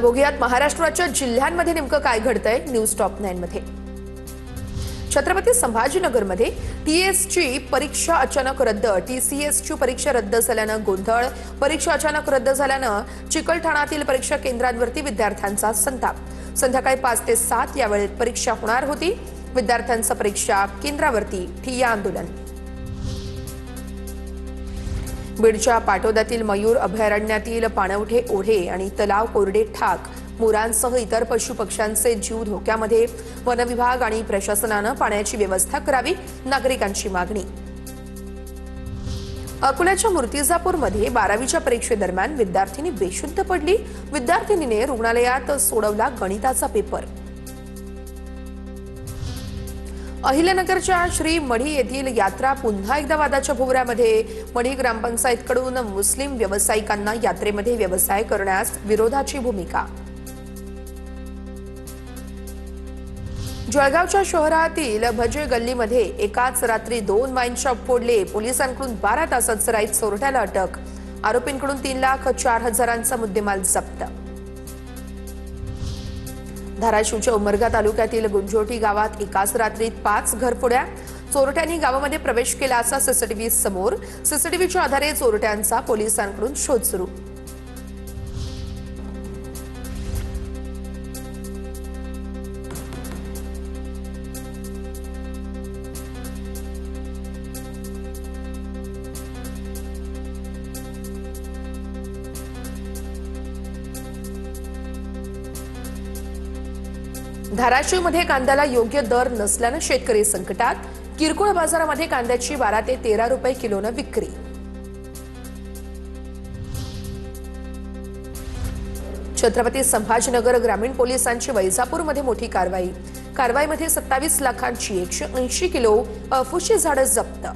बघूयात महाराष्ट्राच्या जिल्ह्यांमध्ये नेमकं काय घडतंय न्यूज टॉप 9 मध्ये। छत्रपती संभाजीनगरमध्ये टीएसची परीक्षा अचानक रद्द। टीसीएसची परीक्षा रद्द झाल्यानं गोंधळ। परीक्षा अचानक रद्द झाल्यानं चिकलठाणातील परीक्षा केंद्रांवरती विद्यार्थ्यांचा संताप। संध्याकाळी 5 ते 7 या वेळेत परीक्षा होणार होती। विद्यार्थ्यांचं परीक्षा केंद्रावरती ठिय्या आंदोलन। बीडच्या पाटोद्यातील मयूर अभयारण्यातील पाणवठे ओढे आणि तलाव कोरडे ठाक। मोरांसह इतर पशुपक्ष्यांचे जीव धोक्यामध्ये। वनविभाग आणि प्रशासनानं पाण्याची व्यवस्था करावी, नागरिकांची मागणी। अकोल्याच्या मूर्तिजापूरमध्ये 12वीच्या परीक्षेदरम्यान विद्यार्थिनी बेशुद्ध पडली। विद्यार्थिनीने रुग्णालयात सोडवला गणिताचा पेपर। अहिल्यानगरच्या श्री मढी येथील यात्रा पुन्हा एकदा वादाच्या भोवऱ्यामध्ये। मढी ग्रामपंचायतकडून मुस्लिम व्यावसायिकांना यात्रेमध्ये व्यवसाय करण्यास विरोधाची भूमिका। जळगावच्या शहरातील भजे गल्लीमध्ये एकाच रात्री 2 वाईन शॉप फोडले। पोलिसांकडून 12 तासात सराईत चोरट्याला अटक। आरोपींकडून 3,04,000चा मुद्देमाल जप्त। धाराशिवच्या उमरगा तालुक्यातील गुंजोटी गावात एकाच रात्रीत 5 घरफोड्या। चोरट्यांनी गावामध्ये प्रवेश केला असा सीसीटीव्ही समोर। सीसीटीव्हीच्या आधारे चोरट्यांचा पोलिसांकडून शोध सुरू। धाराशिवमध्ये कांद्याला योग्य दर नसल्यानं शेतकरी संकटात। किरकोळ बाजारामध्ये कांद्याची 12 ते 13 रुपये किलोनं विक्री। छत्रपती संभाजीनगर ग्रामीण पोलिसांची वैजापूरमध्ये मोठी कारवाई। कारवाईमध्ये 27 लाखांची 180 किलो अफूची झाडं जप्त।